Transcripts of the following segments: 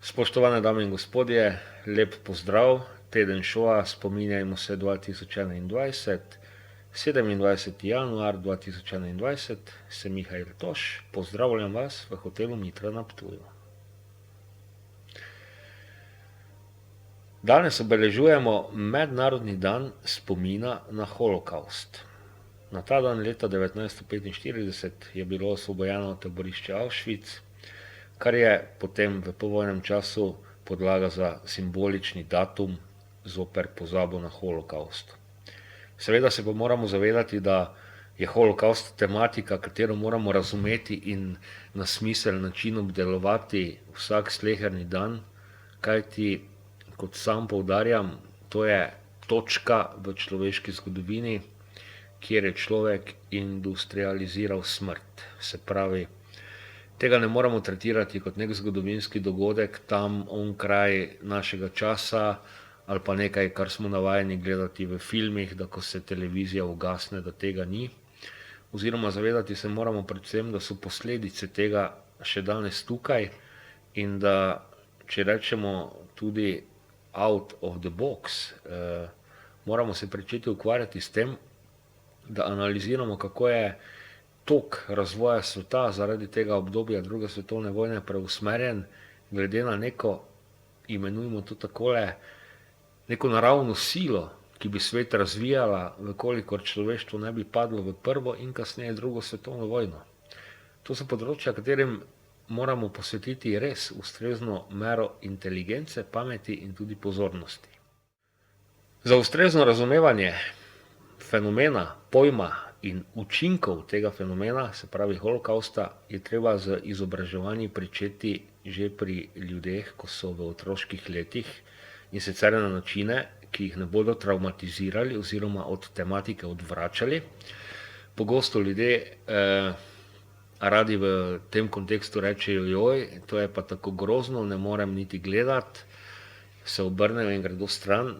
Spoštovane dame in gospodje, lep pozdrav, teden šoa, spominjajmo se 2021, 27. januar 2021, sem Mihajl Toš, pozdravljam vas v hotelu Mitra na Ptuju. Danes obeležujemo Mednarodni dan spomina na holokaust. Na ta dan leta 1945 je bilo osvobojeno taborišče Auschwitz, kar je potem v povojnem času podlaga za simbolični datum zoper pozabo na holokaust. Seveda se pa moramo zavedati, da je holokaust tematika, katero moramo razumeti in na smiseln način obdelovati vsak sleherni dan, kajti, kot sam poudarjam, to je točka v človeški zgodovini, kjer je človek industrializiral smrt. Se pravi, tega ne moramo tretirati kot nek zgodovinski dogodek tam onkraj našega časa ali pa nekaj, kar smo navajeni gledati v filmih, da ko se televizija ugasne, da tega ni. Oziroma zavedati se moramo predvsem, da so posledice tega še danes tukaj in da, če rečemo tudi out of the box, moramo se pričeti ukvarjati s tem, da analiziramo, kako je tok razvoja sveta zaradi tega obdobja druge svetovne vojne preusmerjen glede na neko, imenujmo to takole, neko naravno silo, ki bi svet razvijala, vkolikor človeštvo ne bi padlo v prvo in kasneje drugo svetovno vojno. To so področja, katerim moramo posvetiti res ustrezno mero inteligence, pameti in tudi pozornosti. Za ustrezno razumevanje fenomena, pojma in učinkov tega fenomena, se pravi holokausta, je treba z izobraževanji pričeti že pri ljudeh, ko so v otroških letih, in sicer na načine, ki jih ne bodo travmatizirali oziroma od tematike odvračali. Pogosto ljudje radi v tem kontekstu rečejo, joj, to je pa tako grozno, ne morem niti gledati, se obrnejo in gredo stran,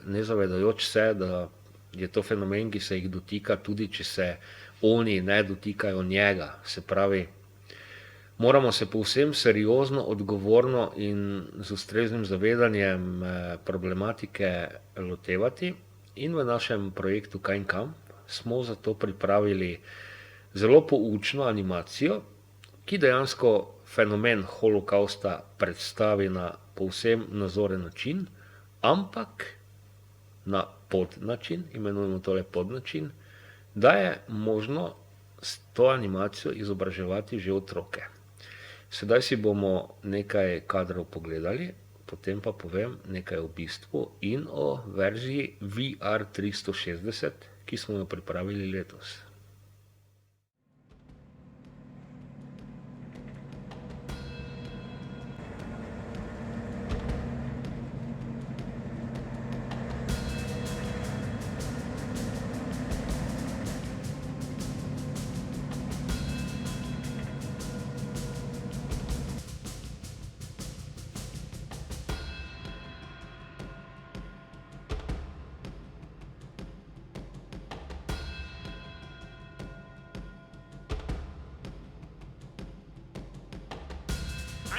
ne zavedajoč se, da je to fenomen, ki se jih dotika, tudi če se oni ne dotikajo njega. Se pravi, moramo se povsem seriozno, odgovorno in z ustreznim zavedanjem problematike lotevati in v našem projektu Kaj in kam smo zato pripravili zelo poučno animacijo, ki dejansko fenomen holokausta predstavi na povsem nazoren način, ampak na podnačin, imenujemo tole podnačin, da je možno s to animacijo izobraževati že otroke. Sedaj si bomo nekaj kadrov pogledali, potem pa povem nekaj o bistvu in o verziji VR 360, ki smo jo pripravili letos.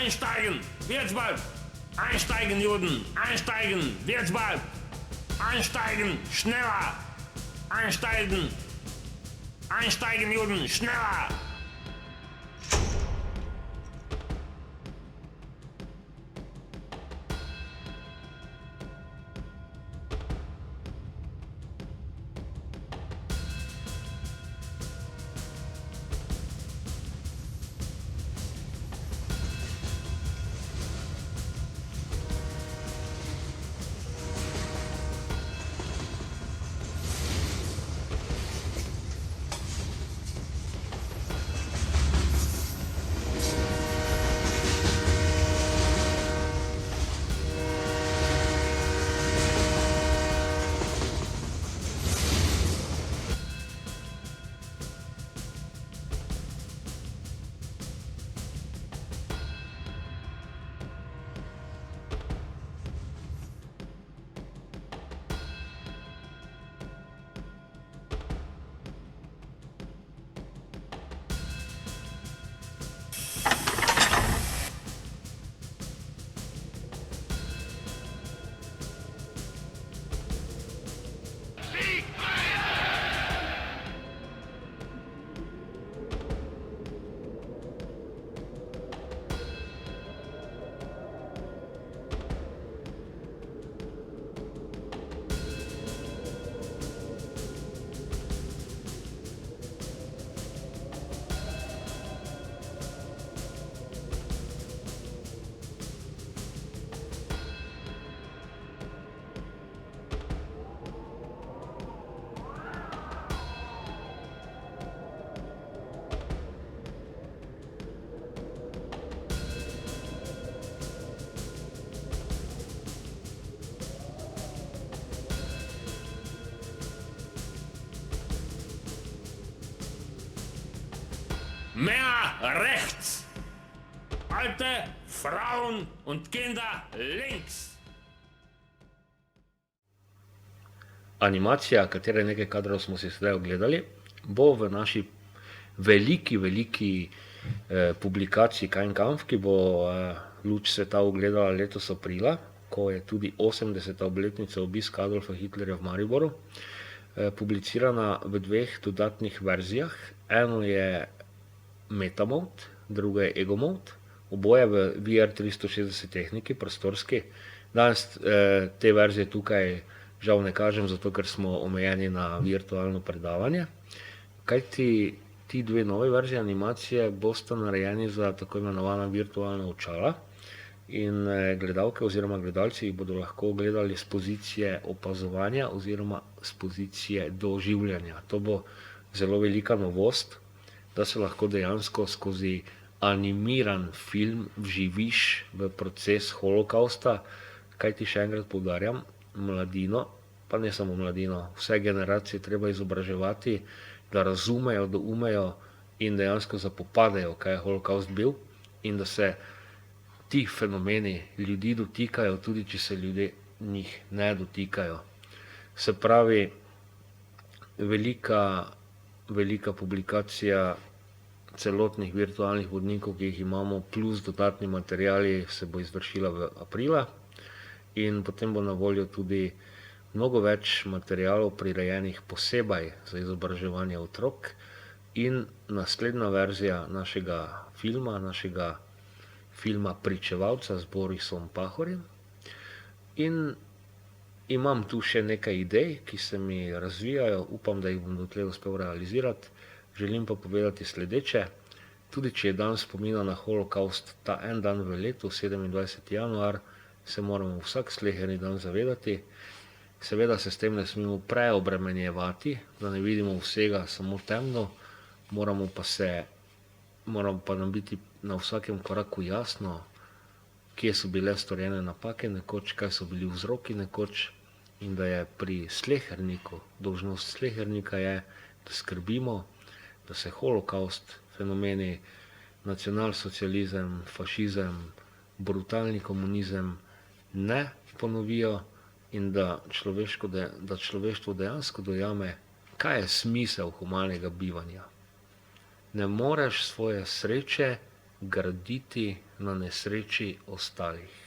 Einsteigen, wird's bald! Einsteigen, Juden! Einsteigen, wird's bald! Einsteigen, schneller! Einsteigen! Einsteigen, Juden, schneller! Männer rechts, alte Frauen und Kinder links. Animacija, katere nekaj kadrov smo si sedaj ogledali, bo v naši veliki publikaciji Kein Kampf, ki bo luč sveta ugledala letos aprila, ko je tudi 80. obletnica obiska Adolfa Hitlerja v Mariboru, publicirana v 2 dodatnih verzijah. Eno je Metamode, druga je Ego Mode, oboje v VR 360 tehniki, prostorski. Danes te verzije tukaj žal ne kažem, zato ker smo omejeni na virtualno predavanje. Kajti ti 2 nove verzije animacije bosta narejeni za tako imenovana virtualna očala in gledalke oziroma gledalci jih bodo lahko gledali z pozicije opazovanja oziroma z pozicije doživljanja. To bo zelo velika novost, da se lahko dejansko skozi animiran film vživiš v proces holokausta, kajti še enkrat poudarjam, mladino, pa ne samo mladino, vse generacije treba izobraževati, da razumejo, doumejo in dejansko zapopadejo, kaj je holokaust bil in da se ti fenomeni ljudi dotikajo, tudi če se ljudje njih ne dotikajo. Se pravi, velika publikacija celotnih virtualnih vodnikov, ki jih imamo, plus dodatni materiali, se bo izvršila v aprila in potem bo na voljo tudi mnogo več materialov prirejenih posebej za izobraževanje otrok in naslednja verzija našega filma Pričevalca z Borisom Pahorjem. In imam tu še nekaj idej, ki se mi razvijajo, upam, da jih bom dotlej uspel realizirati. Želim pa povedati sledeče, tudi če je dan spomina na holokaust ta en dan v letu, 27. januar, se moramo vsak sleherni dan zavedati. Seveda se s tem ne smemo preobremenjevati, da ne vidimo vsega samo temno, moramo pa nam biti na vsakem koraku jasno, kje so bile storjene napake nekoč, kaj so bili vzroki nekoč in da je pri sleherniku, dolžnost slehernika je, da skrbimo, da se holokaust, fenomeni nacionalsocializem, fašizem, brutalni komunizem ne ponovijo in da človeštvo dejansko dojame, kaj je smisel humanega bivanja. Ne moreš svoje sreče graditi na nesreči ostalih.